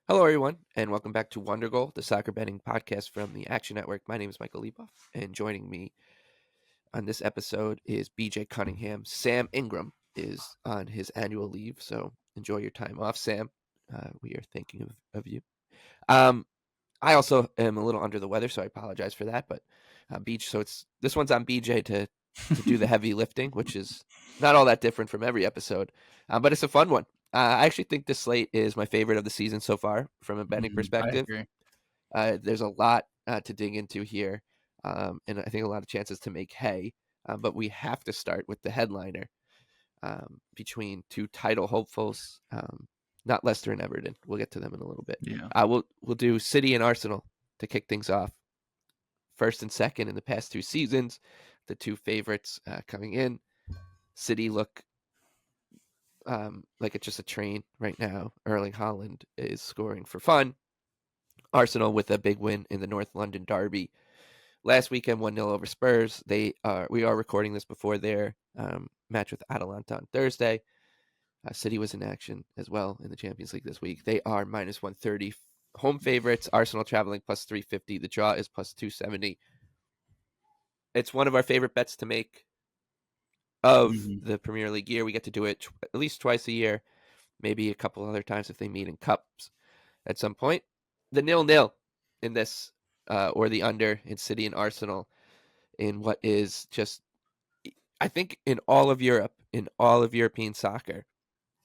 Hello, everyone, and welcome back to Wondergoal, the soccer betting podcast from the Action Network. My name is Michael Leboff, and joining me on this episode is BJ Cunningham. Sam Ingram is on his annual leave, so enjoy your time off, Sam. We are thinking of you. I also am a little under the weather, so I apologize for that. But this one's on BJ to do the heavy lifting, which is not all that different from every episode, but it's a fun one. I actually think this slate is my favorite of the season so far from a betting I perspective. agree. There's a lot to dig into here, and I think a lot of chances to make hay. But we have to start with the headliner between two title hopefuls, not Leicester and Everton. We'll get to them in a little bit. Yeah. We'll do City and Arsenal to kick things off. First and second in the past two seasons, the two favorites coming in. City look like it's just a train right now. Erling Haaland is scoring for fun. Arsenal with a big win in the North London derby last weekend, 1-0 over Spurs. We are recording this before their match with Atalanta on Thursday. City was in action as well in the Champions League this week. They are minus 130 home favorites. Arsenal traveling plus 350. The draw is plus 270. It's one of our favorite bets to make of the Premier League year. We get to do it at least twice a year, maybe a couple other times if they meet in cups at some point. The 0-0 in this, or the under in City and Arsenal, in what is just, I think, in all of Europe, in all of European soccer,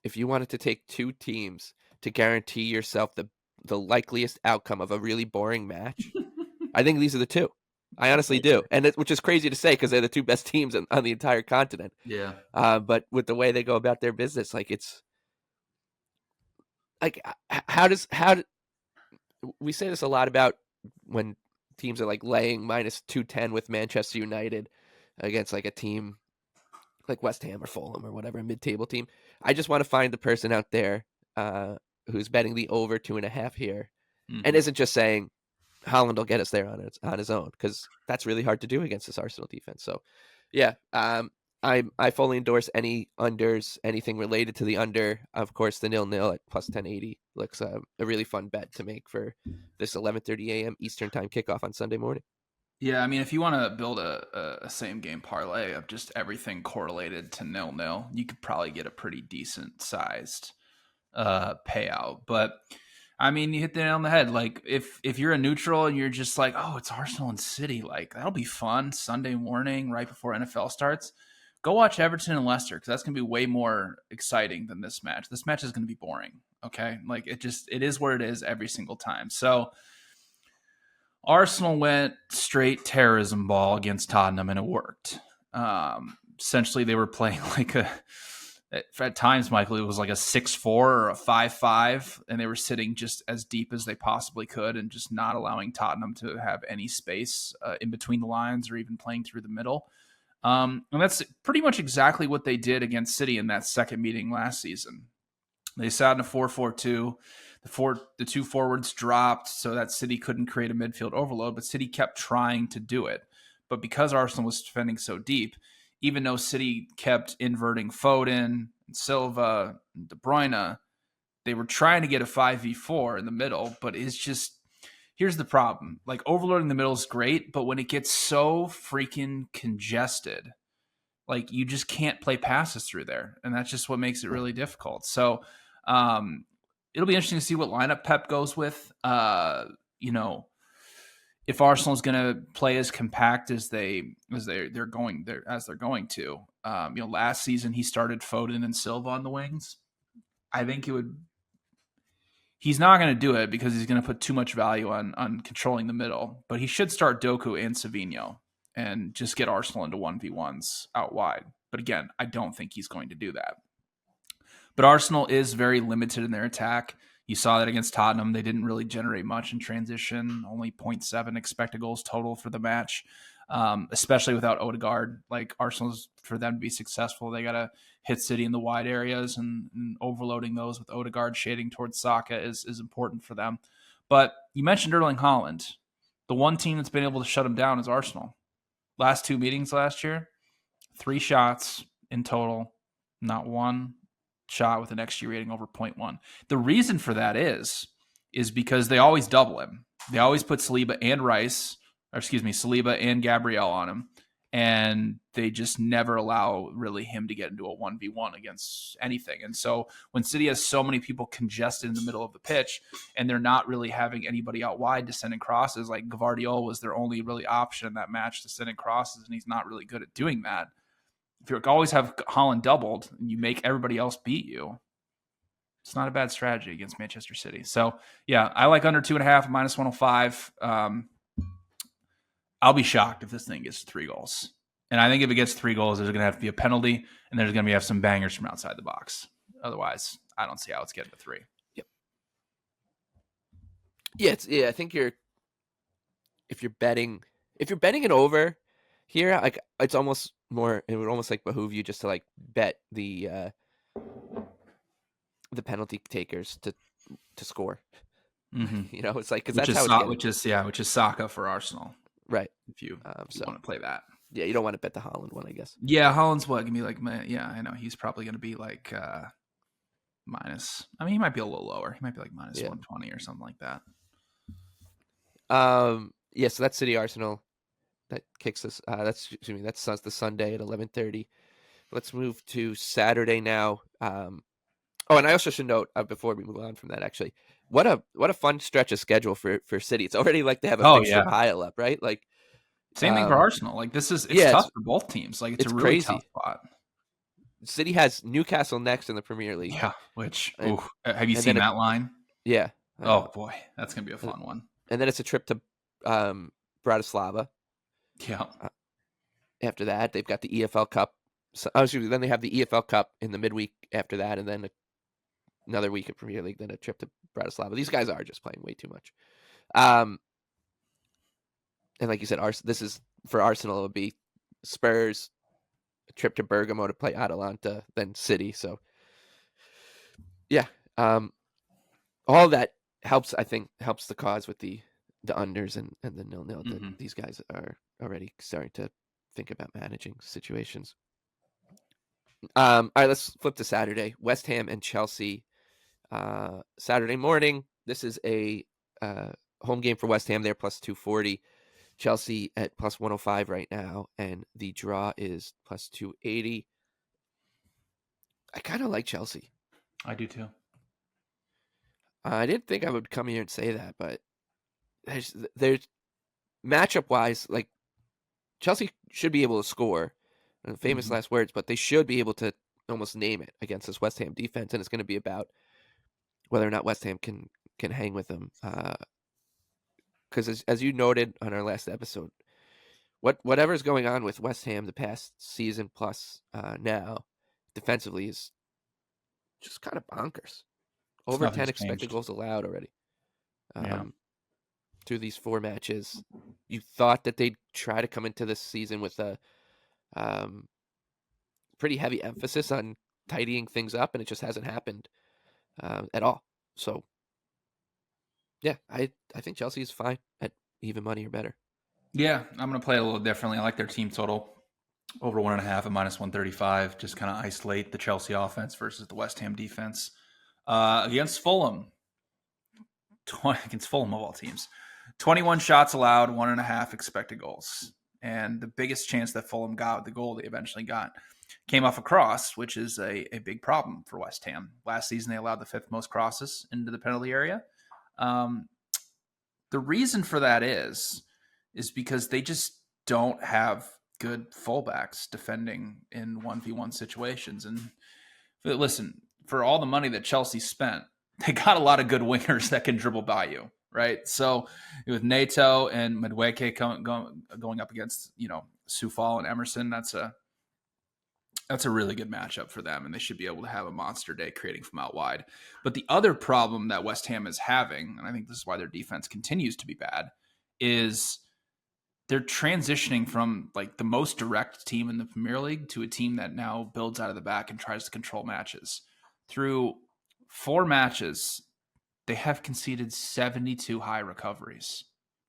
if you wanted to take two teams to guarantee yourself the likeliest outcome of a really boring match, I think these are the two. I honestly do, which is crazy to say because they're the two best teams on the entire continent. Yeah. But with the way they go about their business, like it's like how we say this a lot about when teams are like laying minus 210 with Manchester United against like a team like West Ham or Fulham or whatever, a mid-table team. I just want to find the person out there who's betting the over 2.5 here and isn't just saying Haaland will get us there on his own, because that's really hard to do against this Arsenal defense. So, yeah, I fully endorse any unders, anything related to the under. Of course, the 0-0 at plus 1080 looks a really fun bet to make for this 11:30 a.m. Eastern time kickoff on Sunday morning. Yeah, I mean, if you want to build a same game parlay of just everything correlated to 0-0, you could probably get a pretty decent sized payout. But I mean, you hit the nail on the head. Like if you're a neutral and you're just like, oh, it's Arsenal and City, like that'll be fun Sunday morning right before NFL starts. Go watch Everton and Leicester, because that's going to be way more exciting than this match. This match is going to be boring. Okay, like it is where it is every single time. So Arsenal went straight terrorism ball against Tottenham, and it worked. Essentially, they were playing like at times, Michael, it was like a 6-4 or a 5-5, and they were sitting just as deep as they possibly could and just not allowing Tottenham to have any space in between the lines or even playing through the middle. And that's pretty much exactly what they did against City in that second meeting last season. They sat in a 4-4-2. The two forwards dropped so that City couldn't create a midfield overload, but City kept trying to do it. But because Arsenal was defending so deep, even though City kept inverting Foden, and Silva, and De Bruyne, they were trying to get a 5v4 in the middle, but it's just, here's the problem. Like, overloading the middle is great, but when it gets so freaking congested, like, you just can't play passes through there. And that's just what makes it really difficult. So, it'll be interesting to see what lineup Pep goes with. If Arsenal is going to play as compact as they're going to. Last season he started Foden and Silva on the wings. I think he's not going to do it because he's going to put too much value on controlling the middle. But he should start Doku and Savinho and just get Arsenal into 1v1s out wide. But again, I don't think he's going to do that. But Arsenal is very limited in their attack. You saw that against Tottenham. They didn't really generate much in transition, only 0.7 expected goals total for the match, especially without Odegaard. Like, Arsenal's, for them to be successful, they got to hit City in the wide areas, and overloading those with Odegaard shading towards Saka is important for them. But you mentioned Erling Haaland. The one team that's been able to shut him down is Arsenal. Last two meetings last year, 3 shots in total, not one shot with an XG rating over 0.1. The reason for that is is because they always double him. They always put Saliba and Gabriel on him. And they just never allow really him to get into a 1v1 against anything. And so when City has so many people congested in the middle of the pitch and they're not really having anybody out wide to send in crosses, like Gvardiol was their only really option in that match to send in crosses, and he's not really good at doing that. If you always have Haaland doubled and you make everybody else beat you, it's not a bad strategy against Manchester City. So, yeah, I like under 2.5, minus 105. I'll be shocked if this thing gets 3 goals. And I think if it gets 3 goals, there's going to have to be a penalty, and there's going to have some bangers from outside the box. Otherwise, I don't see how it's getting to 3. Yep. Yeah, I think if you're betting an over here, like it's almost more. It would almost like behoove you just to like bet the penalty takers to score. Mm-hmm. You know, it's like because that's how it's which is Saka for Arsenal. Right. If you want to play that. Yeah, you don't want to bet the Haaland one, I guess. Yeah, Haaland's what? Gonna be like, yeah, I know. He's probably going to be like minus. I mean, he might be a little lower. He might be like minus 120 or something like that. Yeah, so that's City Arsenal. That kicks us. That's the Sunday at 11:30. Let's move to Saturday now. And I also should note before we move on from that, actually, what a fun stretch of schedule for City. It's already like they have a fixture pile up, right? Like same thing for Arsenal. Like it's tough for both teams. Like it's a really crazy. tough spot. City has Newcastle next in the Premier League. Yeah, have you seen that line? Yeah. Oh boy, that's gonna be a fun one. And then it's a trip to Bratislava. Yeah. After that, they've got the EFL Cup. Then they have the EFL Cup in the midweek after that, and then another week of Premier League, then a trip to Bratislava. These guys are just playing way too much. And like you said, this is for Arsenal. It would be Spurs, a trip to Bergamo to play Atalanta, then City. So, yeah, all that helps. I think helps the cause with the unders and the 0-0. Mm-hmm. These guys are already starting to think about managing situations. All right, let's flip to Saturday. West Ham and Chelsea. Saturday morning. This is a home game for West Ham. They're plus 240. Chelsea at plus 105 right now, and the draw is plus 280. I kind of like Chelsea. I do too. I didn't think I would come here and say that, but there's matchup wise, like Chelsea should be able to score. Famous last words, but they should be able to almost name it against this West Ham defense, and it's going to be about whether or not West Ham can hang with them. Because as you noted on our last episode, whatever's going on with West Ham the past season plus now, defensively is just kind of bonkers. Over 10 expected goals allowed already. Through these 4 matches, you thought that they'd try to come into this season with a pretty heavy emphasis on tidying things up, and it just hasn't happened at all. So, yeah, I think Chelsea is fine at even money or better. Yeah, I'm going to play it a little differently. I like their team total over 1.5 at minus 135. Just kind of isolate the Chelsea offense versus the West Ham defense against Fulham. Against Fulham of all teams, 21 shots allowed, 1.5 expected goals. And the biggest chance that Fulham got with the goal they eventually got came off a cross, which is a big problem for West Ham. Last season, they allowed the 5th most crosses into the penalty area. The reason for that is because they just don't have good fullbacks defending in 1v1 situations. And listen, for all the money that Chelsea spent, they got a lot of good wingers that can dribble by you, right? So with Neto and Madueke going up against, Soufal and Emerson, that's a really good matchup for them, and they should be able to have a monster day creating from out wide. But the other problem that West Ham is having, and I think this is why their defense continues to be bad, is they're transitioning from like the most direct team in the Premier League to a team that now builds out of the back and tries to control matches. Through 4 matches, they have conceded 72 high recoveries.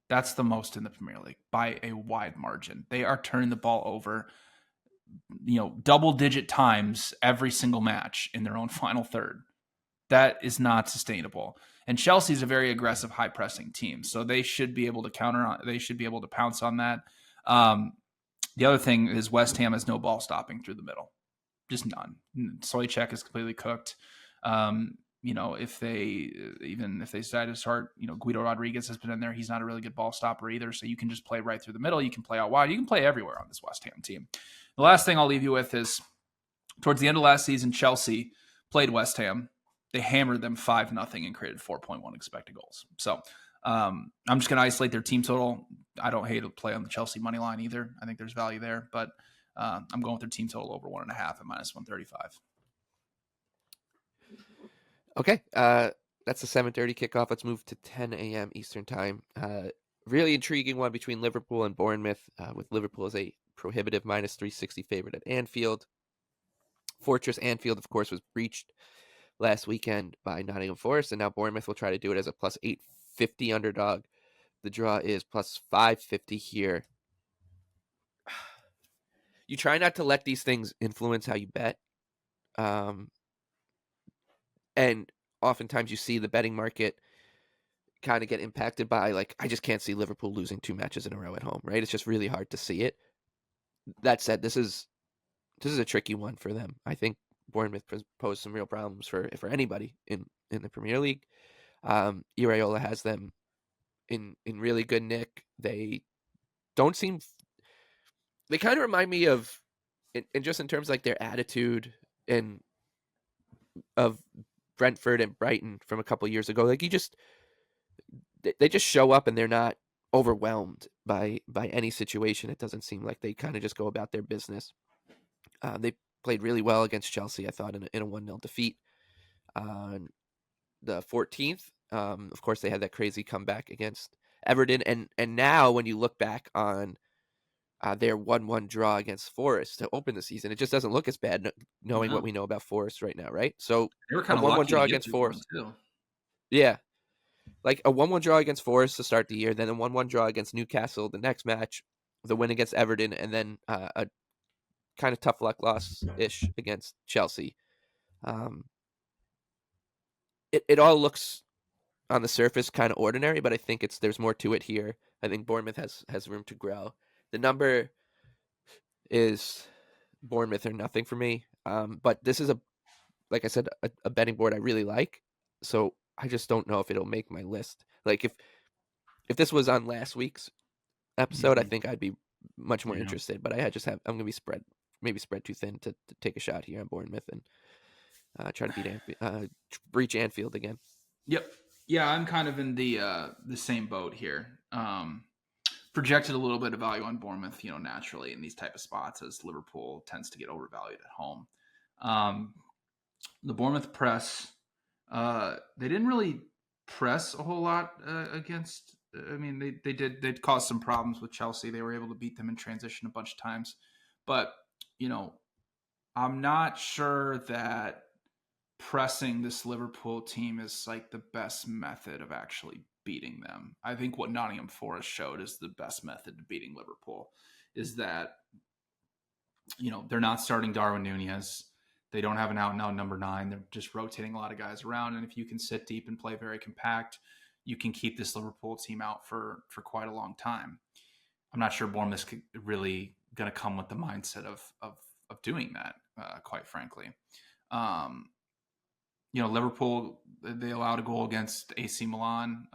That's the most in the Premier League by a wide margin. They are turning the ball over, double-digit times every single match in their own final third. That is not sustainable. And Chelsea's a very aggressive, high pressing team, so they should be able to counter on. They should be able to pounce on that. The other thing is West Ham has no ball stopping through the middle, just none. Soychek is completely cooked. If they decide to start, Guido Rodriguez has been in there. He's not a really good ball stopper either. So you can just play right through the middle. You can play out wide. You can play everywhere on this West Ham team. The last thing I'll leave you with is towards the end of last season, Chelsea played West Ham. They hammered them 5-0 and created 4.1 expected goals. So I'm just going to isolate their team total. I don't hate to play on the Chelsea money line either. I think there's value there, but I'm going with their team total over 1.5 at -135. Okay, that's a 7:30 kickoff. Let's move to 10 a.m. Eastern time. Really intriguing one between Liverpool and Bournemouth, with Liverpool as a prohibitive -360 favorite at Anfield. Fortress Anfield, of course, was breached last weekend by Nottingham Forest, and now Bournemouth will try to do it as a +850 underdog. The draw is +550 here. You try not to let these things influence how you bet. And oftentimes you see the betting market kind of get impacted by, like, I just can't see Liverpool losing 2 matches in a row at home, right? It's just really hard to see it. That said, this is a tricky one for them. I think Bournemouth posed some real problems for anybody in the Premier League. Iraola has them in really good nick. They don't seem. They kind of remind me of, in just in terms of like their attitude and of Brentford and Brighton from a couple years ago. Like they just show up and they're not overwhelmed by any situation. It doesn't seem like they kind of just go about their business. They played really well against Chelsea, I thought, in a 1-0 defeat on the 14th. Of course, they had that crazy comeback against Everton, and now when you look back on their 1-1 draw against Forest to open the season, it just doesn't look as bad, knowing what we know about Forest right now, right? So they were kind of 1-1 lucky draw to get against Forest, too. yeah, like a 1-1 draw against Forest to start the year, then a 1-1 draw against Newcastle the next match, the win against Everton, and then a kind of tough luck loss-ish against Chelsea. It all looks on the surface kind of ordinary, but I think there's more to it here. I think Bournemouth has room to grow. The number is Bournemouth or nothing for me. But this is like I said, a betting board I really like. So I just don't know if it'll make my list. Like if this was on last week's episode, I think I'd be much more interested. But I'm gonna be maybe spread too thin to take a shot here on Bournemouth and try to breach Anfield again. Yep. Yeah, I'm kind of in the same boat here. Projected a little bit of value on Bournemouth, naturally in these type of spots, as Liverpool tends to get overvalued at home. The Bournemouth press, they didn't really press a whole lot against. I mean, they'd caused some problems with Chelsea. They were able to beat them in transition a bunch of times, but I'm not sure that pressing this Liverpool team is like the best method of actually beating them. I think what Nottingham Forest showed is the best method of beating Liverpool is that, they're not starting Darwin Nunez. They don't have an out and out number 9. They're just rotating a lot of guys around. And if you can sit deep and play very compact, you can keep this Liverpool team out for quite a long time. I'm not sure Bournemouth's really going to come with the mindset of doing that, quite frankly. Liverpool, they allowed a goal against AC Milan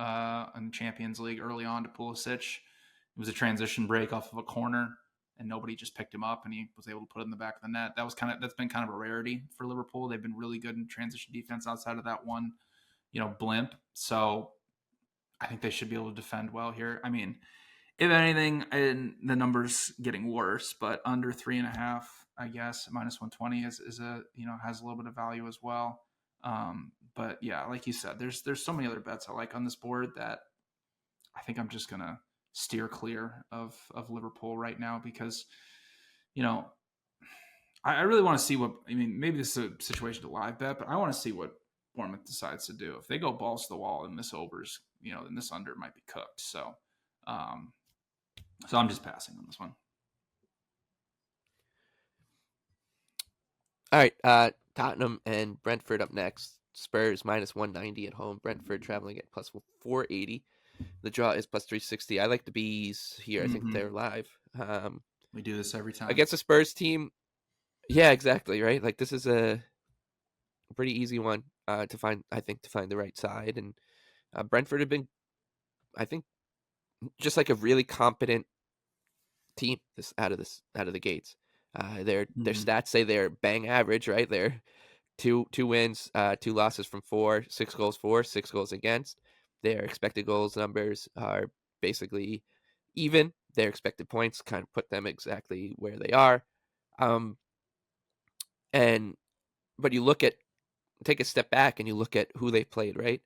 in the Champions League early on to Pulisic. It was a transition break off of a corner, and nobody just picked him up, and he was able to put it in the back of the net. That's been kind of a rarity for Liverpool. They've been really good in transition defense outside of that one, blimp. So I think they should be able to defend well here. I mean, if anything, the number's getting worse, but under 3.5, I guess, -120 is has a little bit of value as well. But yeah, like you said, there's so many other bets I like on this board that I think I'm just gonna steer clear of Liverpool right now because, I really want to see maybe this is a situation to live bet, but I want to see what Bournemouth decides to do. If they go balls to the wall and this overs, then this under might be cooked. So I'm just passing on this one. All right, Tottenham and Brentford up next. Spurs minus 190 at home. Brentford traveling at plus 480. The draw is plus 360. I like the Bees here. I think they're live. We do this every time. Against a Spurs team. Yeah, exactly, right? Like, this is a pretty easy one to find, I think, to find the right side. And Brentford have been, I think, just like a really competent team out of the gates. Their stats say they're bang average, right? They're two wins, 2 losses from 4, 6 goals for, 6 goals against. Their expected goals numbers are basically even. Their expected points kind of put them exactly where they are. But you take a step back and you look at who they played, right?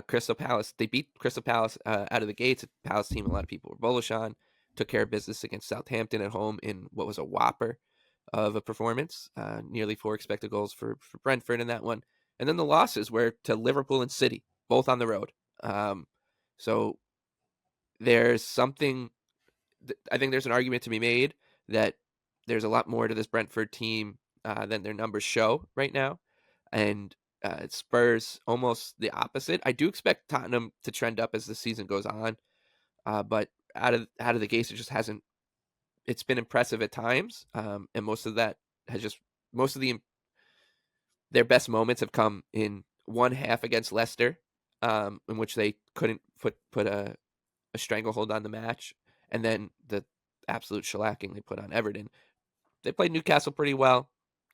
Crystal Palace, they beat Crystal Palace out of the gates. A Palace team a lot of people were bullish on. Took care of business against Southampton at home in what was a whopper of a performance. Nearly 4 expected goals for Brentford in that one. And then the losses were to Liverpool and City, both on the road. So there's something, I think there's an argument to be made that there's a lot more to this Brentford team than their numbers show right now. And Spurs almost the opposite. I do expect Tottenham to trend up as the season goes on, but out of the gates, it just hasn't. It's been impressive at times, and most of that has just most of their best moments have come in one half against Leicester, in which they couldn't put a stranglehold on the match, and then the absolute shellacking they put on Everton. They played Newcastle pretty well.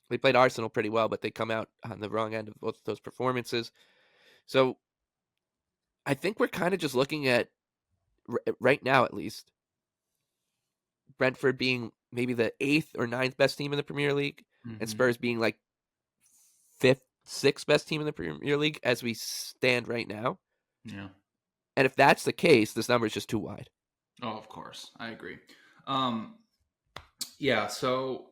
They played Arsenal pretty well, but they come out on the wrong end of both those performances. So I think we're kind of just looking at, right now at least, Brentford being maybe the 8th or 9th best team in the Premier League, and Spurs being like 5th, 6th best team in the Premier League as we stand right now. Yeah. And if that's the case, this number is just too wide. Oh, of course. I agree. Yeah, so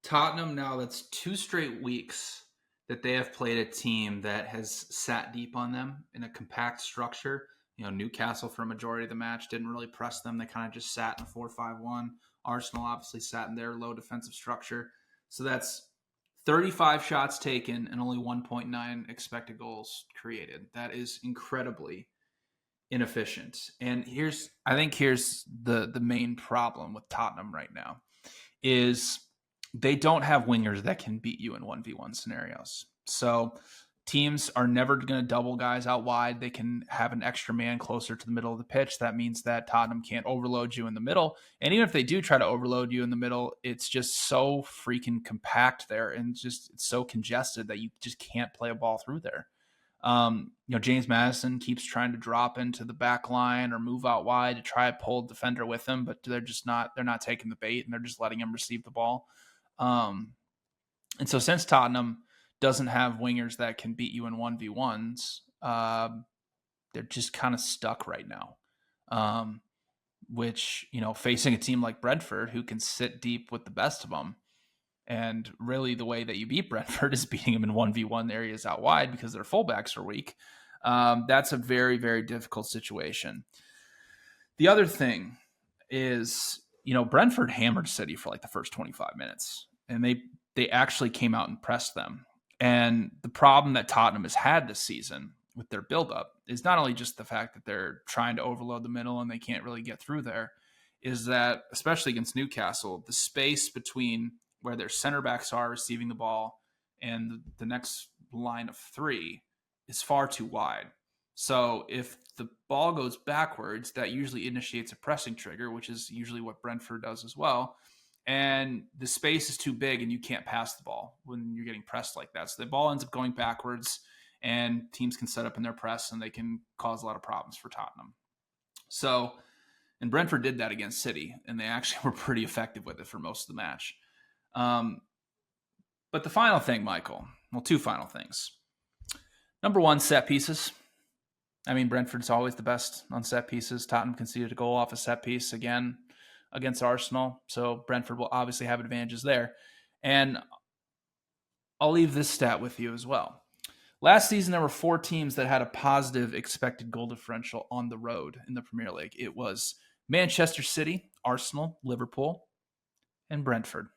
Tottenham now, that's 2 straight weeks that they have played a team that has sat deep on them in a compact structure. Newcastle for a majority of the match didn't really press them. They kind of just sat in a 4-5-1. Arsenal obviously sat in their low defensive structure. So that's 35 shots taken and only 1.9 expected goals created. That is incredibly inefficient. And I think here's the main problem with Tottenham right now is they don't have wingers that can beat you in 1v1 scenarios. So teams are never going to double guys out wide. They can have an extra man closer to the middle of the pitch. That means that Tottenham can't overload you in the middle. And even if they do try to overload you in the middle, it's just so freaking compact there, and it's so congested that you just can't play a ball through there. James Maddison keeps trying to drop into the back line or move out wide to try to pull a defender with him, but they're not taking the bait, and they're just letting him receive the ball. And so since Tottenham doesn't have wingers that can beat you in 1v1s, they're just kind of stuck right now. Which, facing a team like Brentford, who can sit deep with the best of them, and really the way that you beat Brentford is beating them in 1v1 areas out wide because their fullbacks are weak. That's a very, very difficult situation. The other thing is, Brentford hammered City for like the first 25 minutes, and they actually came out and pressed them. And the problem that Tottenham has had this season with their buildup is not only just the fact that they're trying to overload the middle and they can't really get through there, is that, especially against Newcastle, the space between where their center backs are receiving the ball and the next line of 3 is far too wide. So if the ball goes backwards, that usually initiates a pressing trigger, which is usually what Brentford does as well. And the space is too big and you can't pass the ball when you're getting pressed like that. So the ball ends up going backwards and teams can set up in their press and they can cause a lot of problems for Tottenham. So, and Brentford did that against City, and they actually were pretty effective with it for most of the match. But the final thing, Michael, 2 final things. Number 1, set pieces. I mean, Brentford's always the best on set pieces. Tottenham conceded a goal off a set piece again against Arsenal, so Brentford will obviously have advantages there. And I'll leave this stat with you as well. Last season, there were 4 teams that had a positive expected goal differential on the road in the Premier League. It was Manchester City, Arsenal, Liverpool, and Brentford.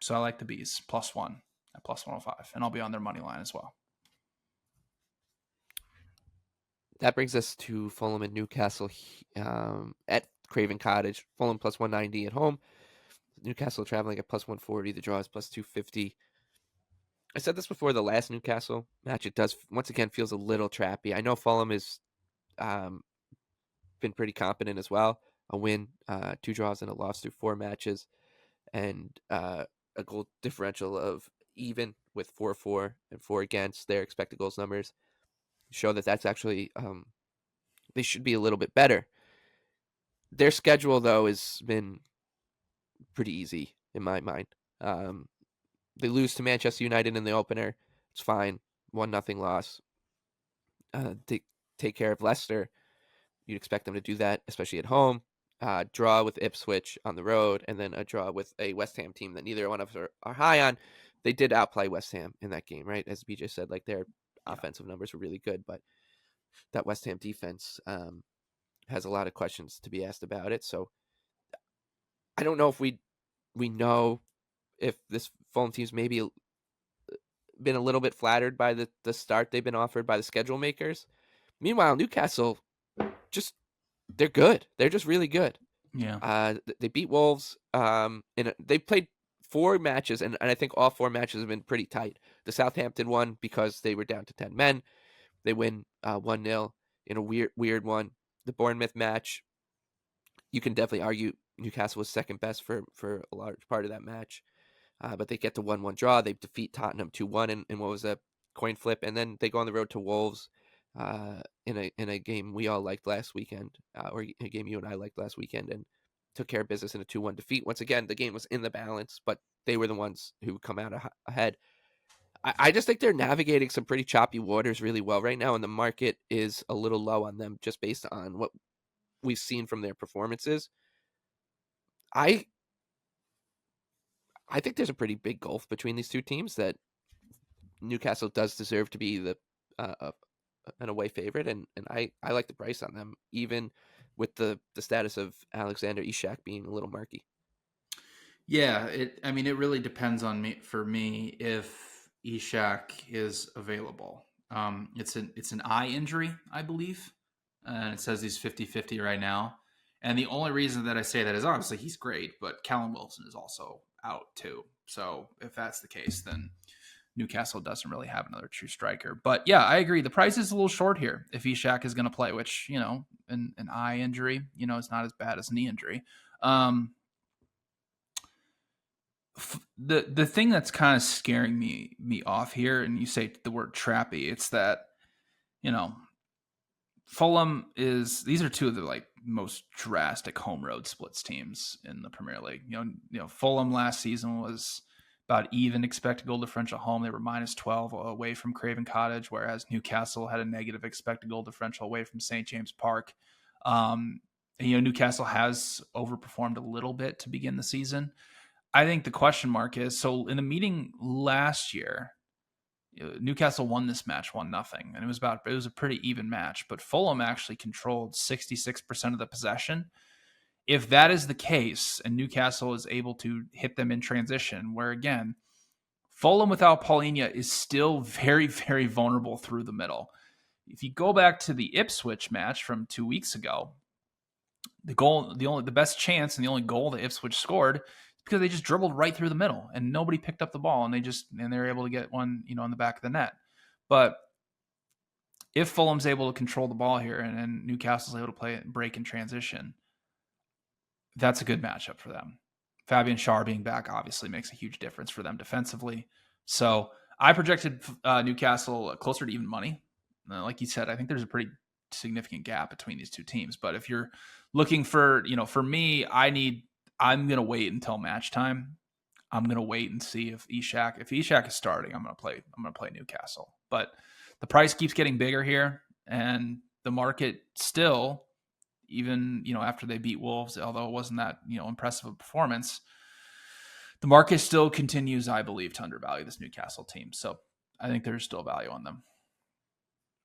So I like the Bees, +1 at +105, and I'll be on their money line as well. That brings us to Fulham and Newcastle at Craven Cottage. Fulham plus 190 at home. Newcastle traveling at plus 140. The draw is plus 250. I said this before the last Newcastle match. It does, once again, feels a little trappy. I know Fulham has been pretty competent as well. A win, 2 draws, and a loss through 4 matches, and a goal differential of even with 4-4 and 4 against. Their expected goals numbers show that that's actually they should be a little bit better. Their schedule, though, has been pretty easy in my mind. They lose to Manchester United in the opener. It's fine. 1-0 loss. They take care of Leicester. You'd expect them to do that, especially at home. Draw with Ipswich on the road, and then a draw with a West Ham team that neither one of us are high on. They did outplay West Ham in that game, right? As BJ said, like their offensive numbers were really good, but that West Ham defense has a lot of questions to be asked about it. So I don't know if we know if this Fulham team's maybe been a little bit flattered by the start they've been offered by the schedule makers. Meanwhile, Newcastle, they're good. They're just really good. Yeah. They beat Wolves. They played 4 matches, and I think all 4 matches have been pretty tight. The Southampton one, because they were down to 10 men, they win 1-0 in a weird one. The Bournemouth match, you can definitely argue Newcastle was second best for a large part of that match. But they get the 1-1 draw. They defeat Tottenham 2-1 in what was a coin flip, and then they go on the road to Wolves in a game we all liked last weekend, or a game you and I liked last weekend, and took care of business in a 2-1 defeat. Once again, the game was in the balance, but they were the ones who come out ahead. I just think they're navigating some pretty choppy waters really well right now, and the market is a little low on them just based on what we've seen from their performances. I think there's a pretty big gulf between these two teams, that Newcastle does deserve to be an away favorite, and I like the price on them, even with the status of Alexander Isak being a little murky. Yeah, it really depends on me if Ishak is available. It's an eye injury, I believe. And it says he's 50-50 right now. And the only reason that I say that is obviously he's great, but Callum Wilson is also out too. So if that's the case, then Newcastle doesn't really have another true striker. But yeah, I agree. The price is a little short here if Ishak is going to play, which, an eye injury, is not as bad as knee injury. The thing that's kind of scaring me off here, and you say the word trappy, it's that, Fulham these are 2 of the most drastic home road splits teams in the Premier League. Fulham last season was about even expected goal differential home. They were -12 away from Craven Cottage, whereas Newcastle had a negative expected goal differential away from St. James Park. Newcastle has overperformed a little bit to begin the season. I think the question mark is, so in the meeting last year, Newcastle won this match 1-0, and it was a pretty even match, but Fulham actually controlled 66% of the possession. If that is the case, and Newcastle is able to hit them in transition, where again, Fulham without Paulinho is still very, very vulnerable through the middle. If you go back to the Ipswich match from 2 weeks ago, the best chance and the only goal that Ipswich scored, because they just dribbled right through the middle and nobody picked up the ball, and they were able to get one, in the back of the net. But if Fulham's able to control the ball here and Newcastle's able to play it, break in transition, that's a good matchup for them. Fabian Schär being back obviously makes a huge difference for them defensively. So I projected Newcastle closer to even money. Like you said, I think there's a pretty significant gap between these 2 teams. But if you're looking for, for me, I'm going to wait until match time. I'm going to wait and see if Ishak is starting, I'm going to play Newcastle. But the price keeps getting bigger here, and the market still, even, after they beat Wolves, although it wasn't that, impressive a performance, the market still continues, I believe, to undervalue this Newcastle team. So I think there's still value on them.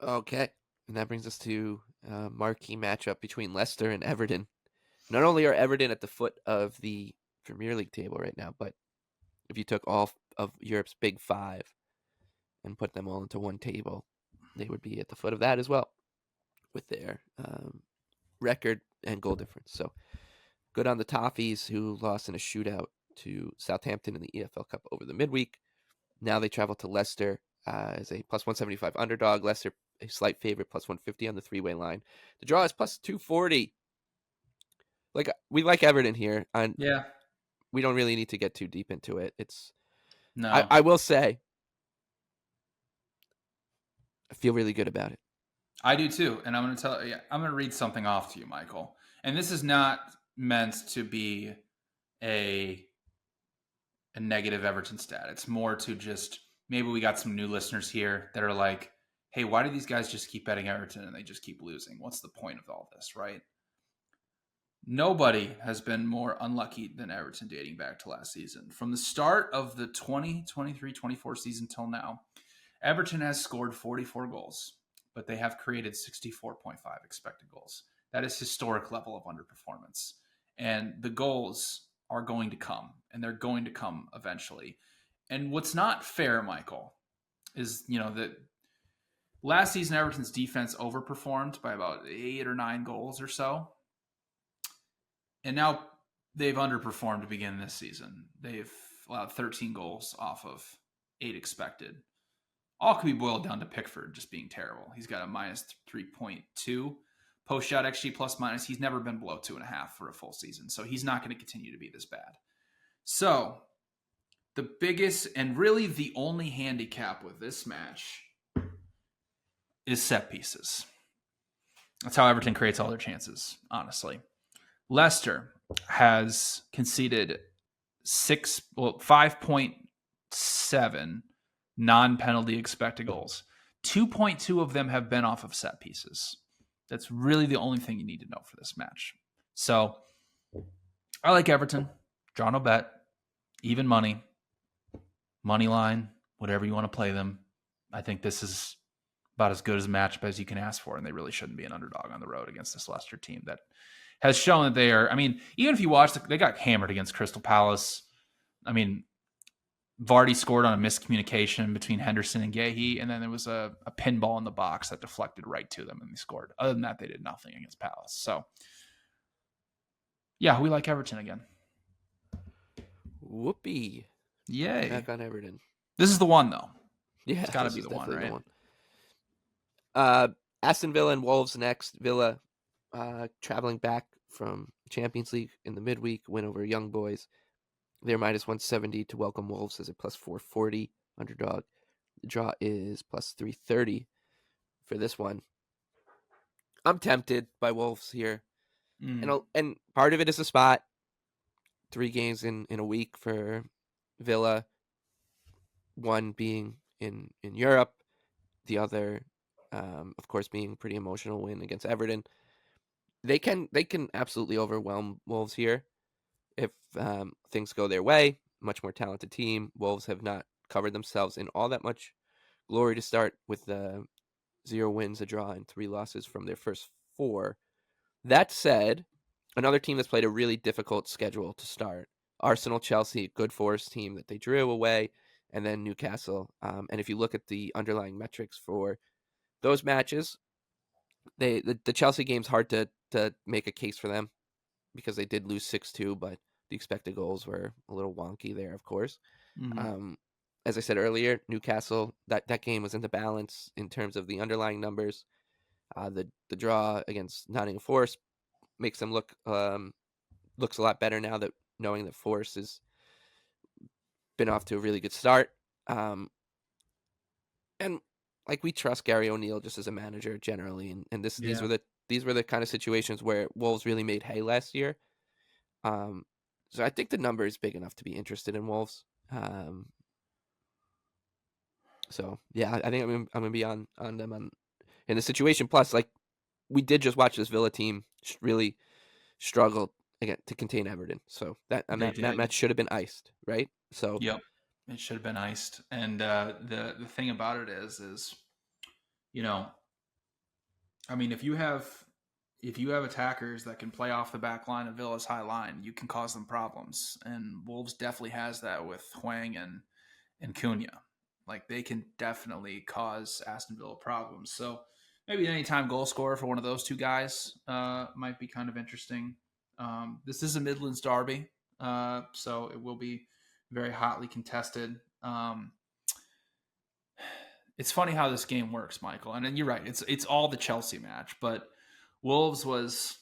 Okay. And that brings us to a marquee matchup between Leicester and Everton. Not only are Everton at the foot of the Premier League table right now, but if you took all of Europe's big 5 and put them all into one table, they would be at the foot of that as well. with their record and goal difference. So good on the Toffees, who lost in a shootout to Southampton in the EFL Cup over the midweek. Now they travel to Leicester as a plus 175 underdog. Leicester a slight favorite, plus 150 on the three-way line. The draw is plus 240. Like, we like Everton here, and Yeah. we don't really need to get too deep into it. No. I will say, I feel really good about it. I do too. And I'm going to read something off to you, Michael. And this is not meant to be a negative Everton stat. It's more to just, maybe we got some new listeners here that are like, hey, why do these guys just keep betting Everton and they just keep losing? What's the point of all this, right? Nobody has been more unlucky than Everton dating back to last season. From the start of the 2023-24 season till now, Everton has scored 44 goals, but they have created 64.5 expected goals. That is historic level of underperformance. And the goals are going to come, and they're going to come eventually. And what's not fair, Michael, is, that last season Everton's defense overperformed by about 8 or 9 goals or so. And now they've underperformed to begin this season. They've allowed 13 goals off of 8 expected. All could be boiled down to Pickford just being terrible. He's got a minus 3.2 post-shot XG plus minus. He's never been below 2.5 for a full season. So he's not going to continue to be this bad. So the biggest and really the only handicap with this match is set pieces. That's how Everton creates all their chances, honestly. Leicester has conceded 5.7 non-penalty expected goals. 2.2 of them have been off of set pieces. That's really the only thing you need to know for this match. So I like Everton. Draw no bet. Even money. Money line. Whatever you want to play them. I think this is about as good as a matchup as you can ask for, and they really shouldn't be an underdog on the road against this Leicester team that has shown that they are. I mean, even if you watch, they got hammered against Crystal Palace. I mean, Vardy scored on a miscommunication between Henderson and Guehi, and then there was a pinball in the box that deflected right to them, and they scored. Other than that, they did nothing against Palace. So, yeah, we like Everton again. Whoopee. Yay. Back on Everton. This is the one, though. Yeah, it's got to be the one, right? Aston Villa and Wolves next. Villa traveling back from Champions League in the midweek, win over Young Boys. They're minus 170 to welcome Wolves as a plus 440 underdog. The draw is plus 330 for this one. I'm tempted by Wolves here. And part of it is a spot. 3 games in a week for Villa. One being in Europe. The other, of course, being a pretty emotional win against Everton. They can absolutely overwhelm Wolves here if things go their way. Much more talented team. Wolves have not covered themselves in all that much glory to start with 0 wins, a draw, and 3 losses from their first 4. That said, another team that's played a really difficult schedule to start. Arsenal, Chelsea, good Forest team that they drew away, and then Newcastle. And if you look at the underlying metrics for those matches, the Chelsea game's hard to make a case for them because they did lose 6-2, but the expected goals were a little wonky there, of course. Mm-hmm. As I said earlier, Newcastle, that game was into balance in terms of the underlying numbers. The draw against Nottingham Forest makes them looks a lot better now that knowing that Forest has been off to a really good start. And like, we trust Gary O'Neill just as a manager generally, and these were the kind of situations where Wolves really made hay last year. So I think the number is big enough to be interested in Wolves. So yeah, I think I'm gonna be on them in the situation. Plus, like, we did just watch this Villa team really struggle again to contain Everton. So that match should have been iced, right? So yep, it should have been iced. And the thing about it is I mean, if you have attackers that can play off the back line of Villa's high line, you can cause them problems. And Wolves definitely has that with Hwang and Cunha. Like, they can definitely cause Aston Villa problems. So Maybe an anytime goal scorer for one of those two guys might be kind of interesting. This is a Midlands derby, so it will be very hotly contested. It's funny how this game works, Michael. And then you're right. It's all the Chelsea match, but Wolves was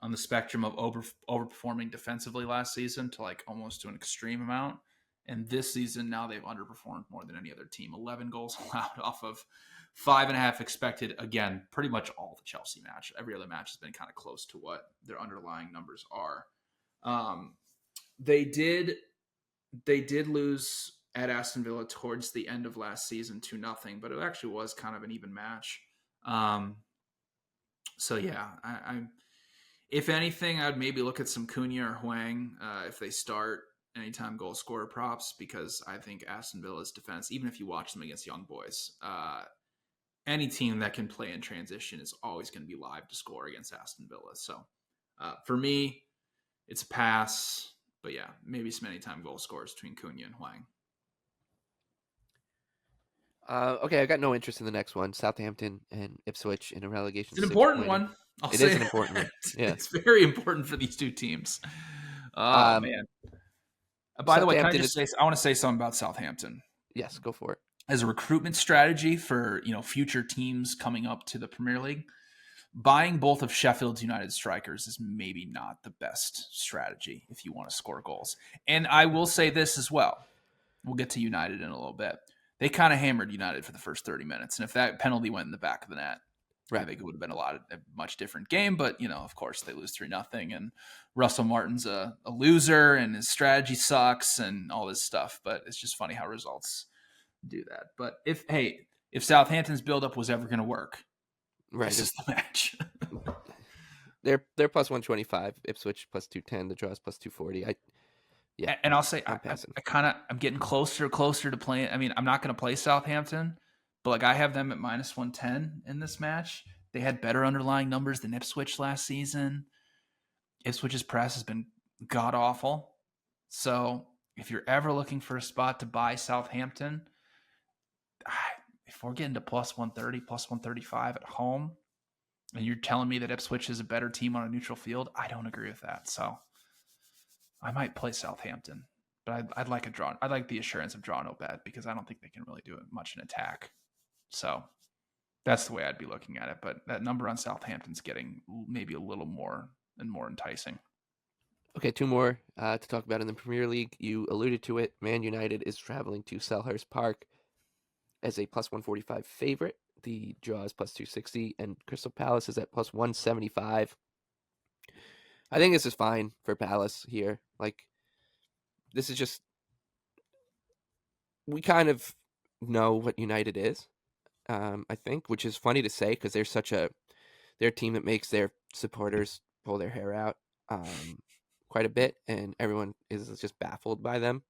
on the spectrum of overperforming defensively last season to like almost to an extreme amount. And this season, now they've underperformed more than any other team. 11 goals allowed off of 5.5 expected. Again, pretty much all the Chelsea match. Every other match has been kind of close to what their underlying numbers are. They did lose at Aston Villa towards the end of last season 2-0, but it actually was kind of an even match. So yeah, I'm if anything, I'd maybe look at some Cunha or Hwang if they start anytime goal scorer props, because I think Aston Villa's defense, even if you watch them against young boys, any team that can play in transition is always going to be live to score against Aston Villa. So for me, it's a pass. But yeah, maybe some anytime goal scorers between Cunha and Hwang. Okay, I got no interest in the next one. Southampton and Ipswich in a relegation. It's an important winning. one. It is an important one. Yeah, it's very important for these two teams. Oh man! By the way, can I just say? I want to say something about Southampton. Yes, go for it. As a recruitment strategy for future teams coming up to the Premier League, buying both of Sheffield United's strikers is maybe not the best strategy if you want to score goals. And I will say this as well. We'll get to United in a little bit. They kind of hammered United for the first 30 minutes. And if that penalty went in the back of the net, right, I think it would have been a much different game. But, of course, they lose 3-0. And Russell Martin's a loser and his strategy sucks and all this stuff. But it's just funny how results do that. But if Southampton's buildup was ever going to work, right, this is the match. They're plus 125, Ipswich plus 210, the draws plus 240. Yeah, and I'll say I'm getting closer to playing. I mean, I'm not going to play Southampton, but like I have them at minus 110 in this match. They had better underlying numbers than Ipswich last season. Ipswich's press has been god awful. So if you're ever looking for a spot to buy Southampton, if we're getting to plus 130, plus 135 at home, and you're telling me that Ipswich is a better team on a neutral field, I don't agree with that. So I might play Southampton, but I'd like a draw. I'd like the assurance of draw no bet because I don't think they can really do much in attack. So that's the way I'd be looking at it. But that number on Southampton's getting maybe a little more and more enticing. Okay, two more to talk about in the Premier League. You alluded to it. Man United is traveling to Selhurst Park as a plus 145 favorite. The draw is plus 260, and Crystal Palace is at plus 175. I think this is fine for Palace here. Like, this is just, we kind of know what United is, I think, which is funny to say because they're a team that makes their supporters pull their hair out quite a bit, and everyone is just baffled by them.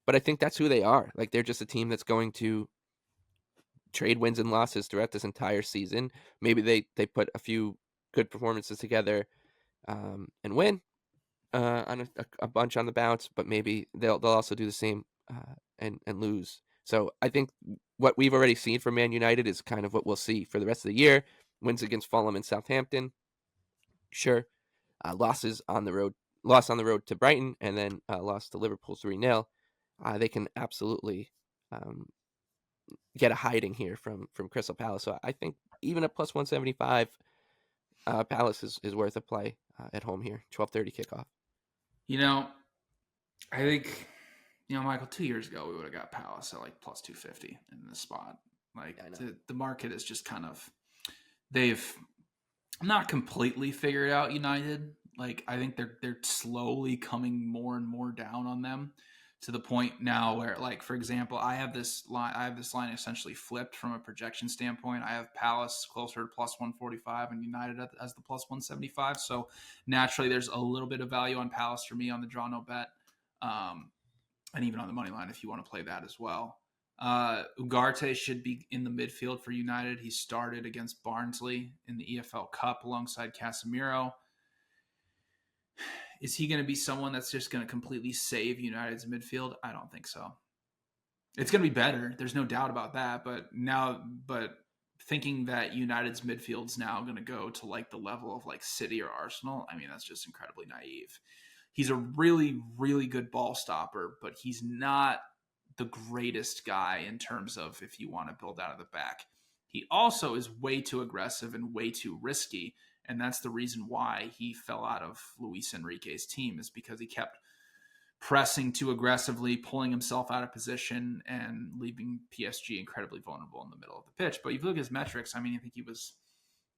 But I think that's who they are. Like, they're just a team that's going to trade wins and losses throughout this entire season. Maybe they put a few good performances together and win on a bunch on the bounce, but maybe they'll also do the same and lose. So I think what we've already seen from Man United is kind of what we'll see for the rest of the year. Wins against Fulham and Southampton, sure. Loss on the road to Brighton, and then lost to Liverpool 3-0. They can absolutely get a hiding here from Crystal Palace. So I think even at plus 175, Palace is worth a play at home here. 12:30 kickoff. I think, Michael, 2 years ago we would have got Palace at like plus 250 in this spot. Like the market is just kind of, they've not completely figured out United. Like I think they're slowly coming more and more down on them, to the point now where, like, for example, I have this line essentially flipped from a projection standpoint. I have Palace closer to plus 145 and United as the plus 175. So naturally there's a little bit of value on Palace for me on the draw no bet. And even on the money line if you want to play that as well. Ugarte should be in the midfield for United. He started against Barnsley in the EFL Cup alongside Casemiro. Is he going to be someone that's just going to completely save United's midfield? I don't think so. It's going to be better. There's no doubt about that. But thinking that United's midfield's now going to go to like the level of like City or Arsenal, I mean, that's just incredibly naive. He's a really, really good ball stopper, but he's not the greatest guy in terms of if you want to build out of the back. He also is way too aggressive and way too risky. And that's the reason why he fell out of Luis Enrique's team, is because he kept pressing too aggressively, pulling himself out of position, and leaving PSG incredibly vulnerable in the middle of the pitch. But if you look at his metrics, I mean, I think he was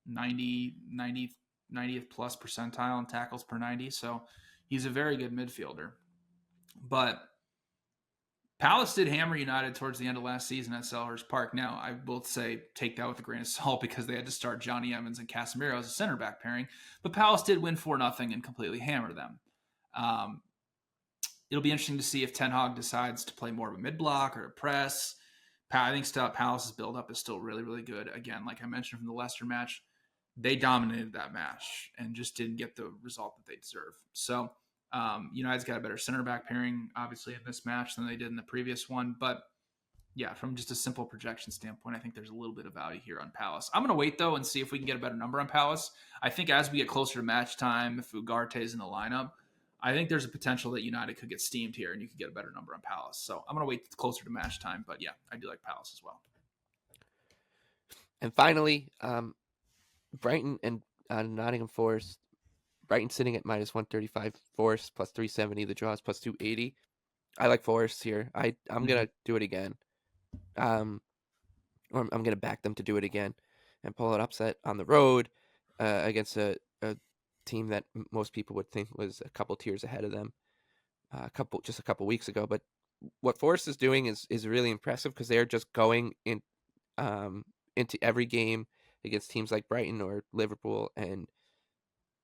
90th plus percentile in tackles per 90. So he's a very good midfielder. But Palace did hammer United towards the end of last season at Selhurst Park. Now, I will say take that with a grain of salt because they had to start Johnny Evans and Casemiro as a center back pairing. But Palace did win 4-0 and completely hammer them. It'll be interesting to see if Ten Hag decides to play more of a mid-block or a press. I think Palace's build-up is still really, really good. Again, like I mentioned from the Leicester match, they dominated that match and just didn't get the result that they deserve. So United's got a better center back pairing, obviously, in this match than they did in the previous one. But yeah, from just a simple projection standpoint, I think there's a little bit of value here on Palace. I'm going to wait, though, and see if we can get a better number on Palace. I think as we get closer to match time, if Ugarte's in the lineup, I think there's a potential that United could get steamed here and you could get a better number on Palace. So I'm going to wait closer to match time. But yeah, I do like Palace as well. And finally, Brighton and Nottingham Forest. Brighton sitting at minus 135, Forest plus 370, the draws plus 280. I like Forest here. I'm going to do it again. Or I'm going to back them to do it again and pull an upset on the road against a team that most people would think was a couple tiers ahead of them a couple weeks ago. But what Forest is doing is really impressive because they're just going into every game against teams like Brighton or Liverpool and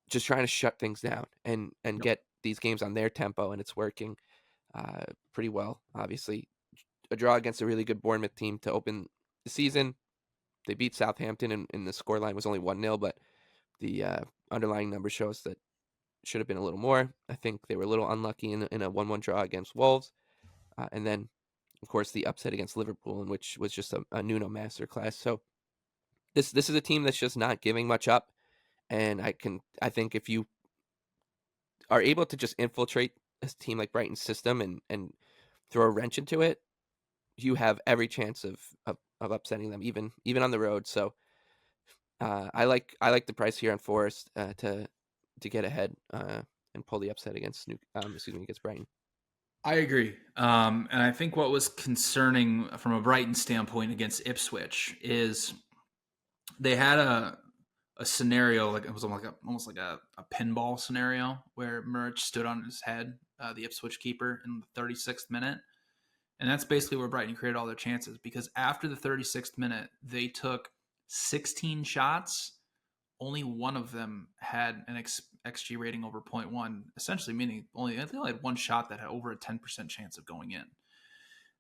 just trying to shut things down and get these games on their tempo, and it's working pretty well. Obviously, a draw against a really good Bournemouth team to open the season. They beat Southampton, and the scoreline was only 1-0, but the underlying number shows that should have been a little more. I think they were a little unlucky in a 1-1 draw against Wolves. And then, of course, the upset against Liverpool, in which was just a Nuno masterclass. So this is a team that's just not giving much up. And I think if you are able to just infiltrate a team like Brighton's system and throw a wrench into it, you have every chance of upsetting them, even on the road. So I like the price here on Forest to get ahead and pull the upset against Brighton. I agree. And I think what was concerning from a Brighton standpoint against Ipswich is they had a scenario, like it was almost like a pinball scenario where Murch stood on his head, the Ipswich keeper, in the 36th minute. And that's basically where Brighton created all their chances, because after the 36th minute, they took 16 shots. Only one of them had an XG rating over 0.1, essentially meaning they only had one shot that had over a 10% chance of going in.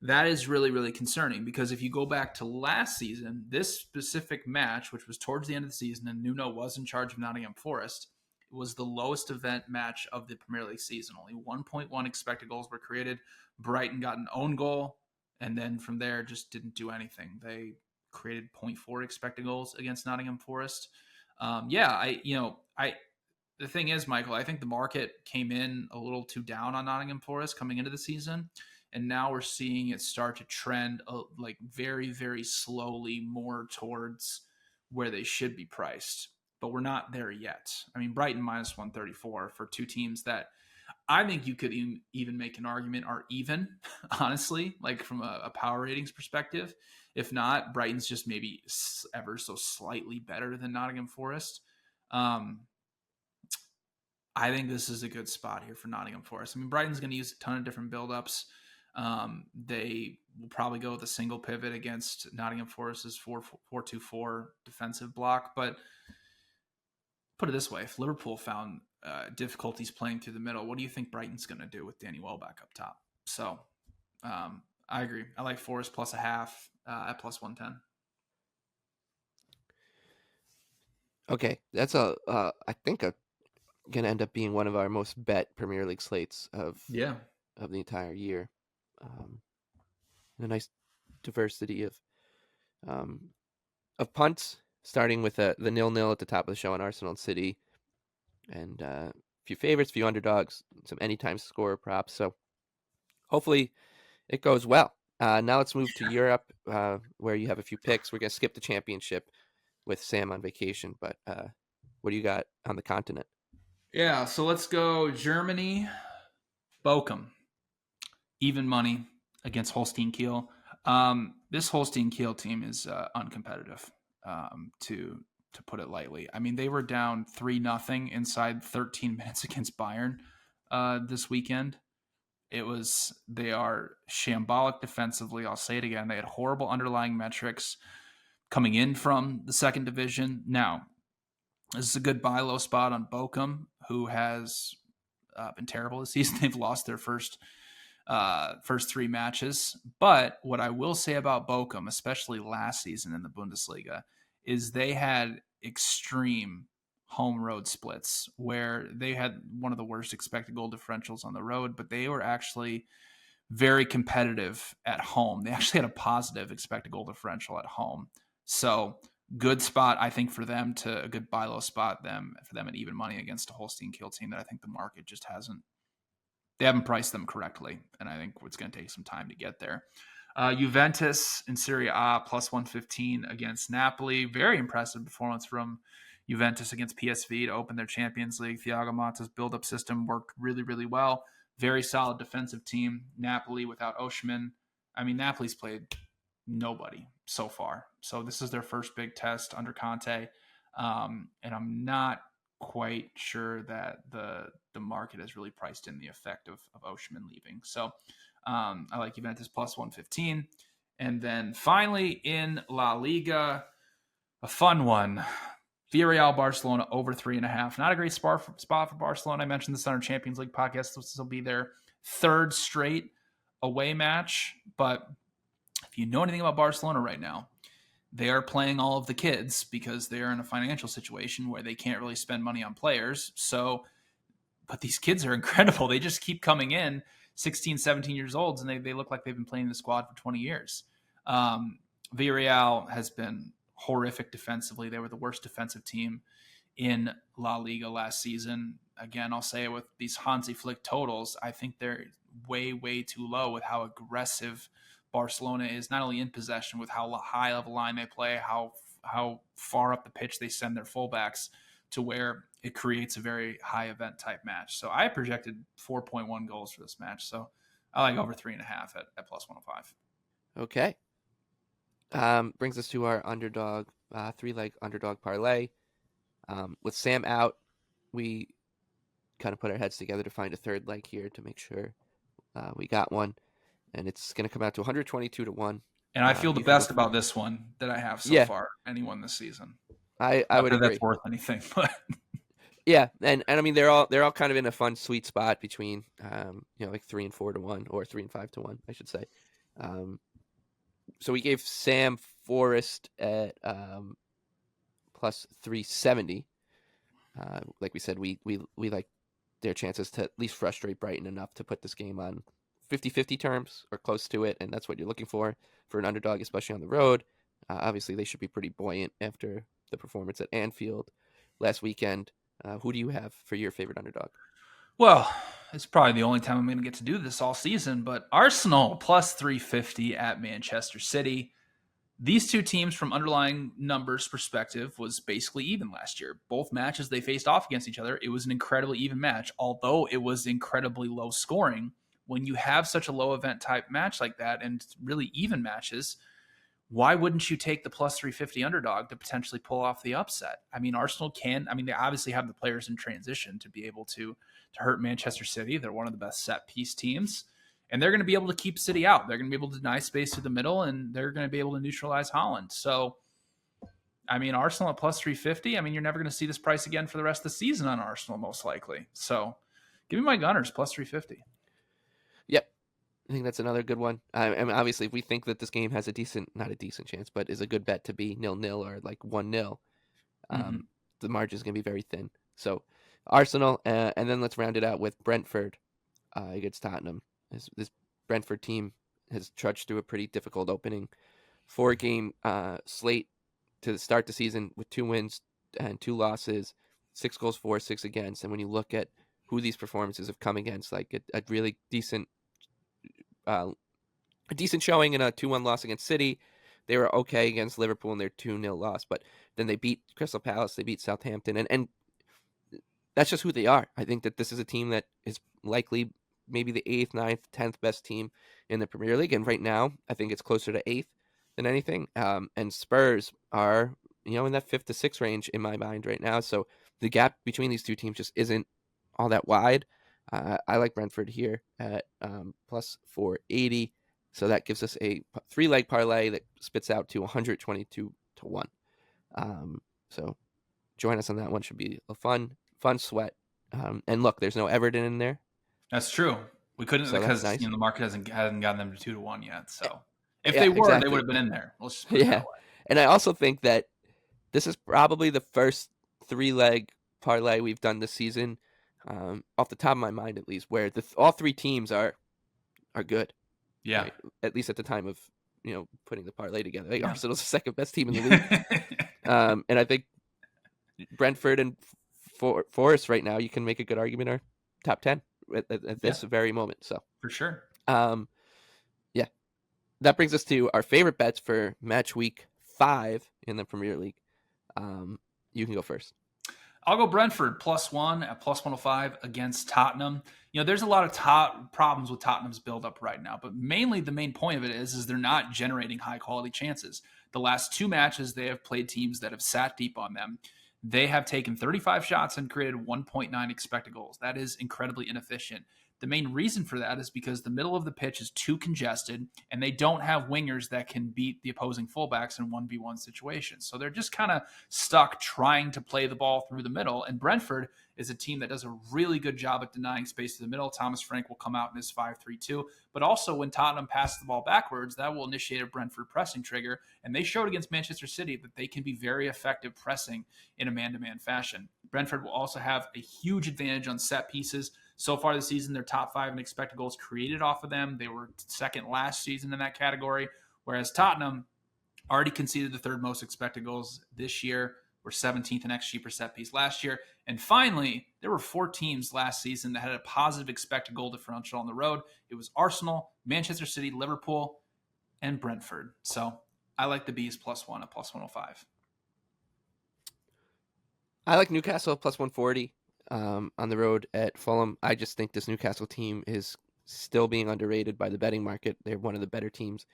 That is really, really concerning, because if you go back to last season, this specific match, which was towards the end of the season and Nuno was in charge of Nottingham Forest, it was the lowest event match of the Premier League season. Only 1.1 expected goals were created. Brighton got an own goal, and then from there just didn't do anything. They created 0.4 expected goals against Nottingham Forest. The thing is, Michael, I think the market came in a little too down on Nottingham Forest coming into the season, and now we're seeing it start to trend like very, very slowly more towards where they should be priced. But we're not there yet. I mean, Brighton minus 134 for two teams that I think you could even make an argument are even, honestly, like from a power ratings perspective. If not, Brighton's just maybe ever so slightly better than Nottingham Forest. I think this is a good spot here for Nottingham Forest. I mean, Brighton's going to use a ton of different buildups. They will probably go with a single pivot against Nottingham Forest's 4-2-4 defensive block. But put it this way, if Liverpool found difficulties playing through the middle, what do you think Brighton's going to do with Danny Welbeck up top? So I agree. I like Forest plus a half at plus 110. Okay, that's I think going to end up being one of our most bet Premier League slates of the entire year. A nice diversity of of punts, starting with the 0-0 at the top of the show on Arsenal and City, and a few favorites, few underdogs, some anytime score props. So hopefully it goes well. Now let's move to Europe, where you have a few picks. We're going to skip the championship with Sam on vacation, but what do you got on the continent? Yeah, so let's go Germany, Bochum, even money against Holstein Kiel. This Holstein Kiel team is uncompetitive, to put it lightly. I mean, they were down 3-0 inside 13 minutes against Bayern this weekend. They are shambolic defensively. I'll say it again. They had horrible underlying metrics coming in from the second division. Now, this is a good buy low spot on Bochum, who has been terrible this season. They've lost their first 3 matches. But what I will say about Bochum, especially last season in the Bundesliga, is they had extreme home road splits where they had one of the worst expected goal differentials on the road, but they were actually very competitive at home. They actually had a positive expected goal differential at home. So good spot, I think, for them to a good buy low spot for them at even money against a Holstein Kiel team that I think the market just they haven't priced them correctly. And I think it's going to take some time to get there. Juventus in Serie A plus 115 against Napoli. Very impressive performance from Juventus against PSV to open their Champions League. Thiago Motta's build-up system worked really, really well. Very solid defensive team. Napoli without Osimhen. I mean, Napoli's played nobody so far. So this is their first big test under Conte. And I'm not quite sure that the market has really priced in the effect of Osimhen leaving. So I like Juventus plus 115. And then finally in La Liga, a fun one. Villarreal Barcelona over 3.5. Not a great spot for Barcelona. I mentioned this on our Champions League podcast. This will be their third straight away match. But if you know anything about Barcelona right now, they are playing all of the kids because they're in a financial situation where they can't really spend money on players. But these kids are incredible. They just keep coming in 16, 17 years old, and they look like they've been playing in the squad for 20 years. Villarreal has been horrific defensively. They were the worst defensive team in La Liga last season. Again, I'll say it with these Hansi Flick totals, I think they're way, way too low with how aggressive Barcelona is, not only in possession, with how high of a line they play, how far up the pitch they send their fullbacks, to where it creates a very high event type match. So I projected 4.1 goals for this match. So I like over 3.5 at plus 105. Okay. Brings us to our underdog, 3-leg underdog parlay. With Sam out, we kind of put our heads together to find a third leg here to make sure we got one. And it's going to come out to 122 to 1. And I feel the best about this one that I have so far, anyone this season. I would agree. That's worth anything, but yeah, and I mean they're all kind of in a fun sweet spot between like 3 and 4 to 1, or 3 and 5 to 1, I should say. So we gave Sam Forest at plus 370. Like we said, we like their chances to at least frustrate Brighton enough to put this game on 50-50 terms or close to it, and that's what you're looking for an underdog, especially on the road. Obviously, they should be pretty buoyant after the performance at Anfield last weekend. Who do you have for your favorite underdog? Well, it's probably the only time I'm going to get to do this all season, but Arsenal plus 350 at Manchester City. These two teams, from underlying numbers perspective, was basically even last year. Both matches they faced off against each other, it was an incredibly even match, although it was incredibly low scoring. When you have such a low event type match like that and really even matches, why wouldn't you take the plus 350 underdog to potentially pull off the upset? I mean, Arsenal they obviously have the players in transition to be able to hurt Manchester City. They're one of the best set piece teams, and they're going to be able to keep City out. They're going to be able to deny space to the middle, and they're going to be able to neutralize Haaland. So, I mean, Arsenal at plus 350, I mean, you're never going to see this price again for the rest of the season on Arsenal, most likely. So, give me my Gunners, plus 350. Yep. I think that's another good one. I mean, obviously, if we think that this game has not a decent chance, but is a good bet to be 0-0 or like 1-0, the margin is going to be very thin. So Arsenal, and then let's round it out with Brentford against Tottenham. This Brentford team has trudged through a pretty difficult opening 4-game slate to start the season with 2 wins and 2 losses, 6 goals for, 6 against. And when you look at who these performances have come against, like a really decent showing in a 2-1 loss against City. They were okay against Liverpool in their 2-0 loss, but then they beat Crystal Palace, they beat Southampton, and that's just who they are. I think that this is a team that is likely maybe the 8th, 9th, 10th best team in the Premier League, and right now I think it's closer to 8th than anything. And Spurs are, in that 5th to 6th range in my mind right now. So the gap between these two teams just isn't all that wide. I like Brentford here at plus 480. So that gives us a 3-leg parlay that spits out to 122 to 1. So join us on that one. Should be a fun sweat. And look, there's no Everton in there. That's true. We couldn't, So because nice. the market hasn't gotten them to 2 to 1 yet. So if Yeah, they were, exactly. they would have been in there. Let's just put it that way. And I also think that this is probably the first 3-leg parlay we've done this season, off the top of my mind at least, where all 3 teams are good. Yeah. Right? At least at the time of putting the parlay together. Like, Arsenal's the second best team in the league. And I think Brentford and Forest right now, you can make a good argument, are top 10 at this very moment. So for sure. Yeah. That brings us to our favorite bets for match week 5 in the Premier League. You can go first. I'll go Brentford +1 at +105 against Tottenham. There's a lot of problems with Tottenham's build-up right now, but mainly the main point of it is they're not generating high-quality chances. The last 2 matches, they have played teams that have sat deep on them. They have taken 35 shots and created 1.9 expected goals. That is incredibly inefficient. The main reason for that is because the middle of the pitch is too congested, and they don't have wingers that can beat the opposing fullbacks in 1v1 situations. So they're just kind of stuck trying to play the ball through the middle. And Brentford is a team that does a really good job at denying space to the middle. Thomas Frank will come out in his 5-3-2. But also when Tottenham passes the ball backwards, that will initiate a Brentford pressing trigger. And they showed against Manchester City that they can be very effective pressing in a man-to-man fashion. Brentford will also have a huge advantage on set pieces. So far this season, they're top 5 in expected goals created off of them. They were second last season in that category, whereas Tottenham already conceded the 3rd most expected goals this year. Were 17th in XG per set piece last year. And finally, there were 4 teams last season that had a positive expected goal differential on the road. It was Arsenal, Manchester City, Liverpool, and Brentford. So I like the Bees +1 at +105. I like Newcastle +140 on the road at Fulham. I just think this Newcastle team is still being underrated by the betting market. They're one of the better teams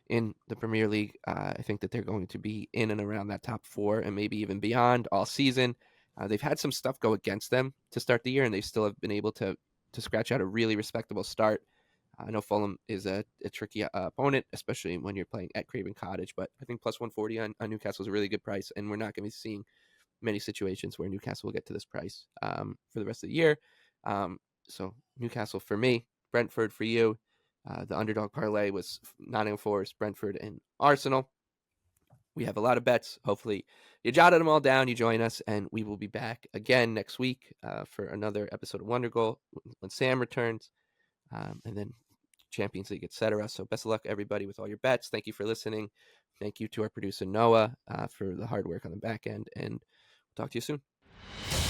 in the Premier League. I think that they're going to be in and around that top 4 and maybe even beyond all season. They've had some stuff go against them to start the year, and they still have been able to scratch out a really respectable start. I know Fulham is a tricky opponent, especially when you're playing at Craven Cottage, but I think +140 on Newcastle is a really good price, and we're not going to be seeing many situations where Newcastle will get to this price for the rest of the year. So Newcastle for me, Brentford for you. The underdog parlay was Nottingham Forest, Brentford, and Arsenal. We have a lot of bets. Hopefully you jotted them all down, you join us, and we will be back again next week for another episode of Wondergoal when Sam returns, and then Champions League, etc. So best of luck, everybody, with all your bets. Thank you for listening. Thank you to our producer, Noah, for the hard work on the back end, and we'll talk to you soon.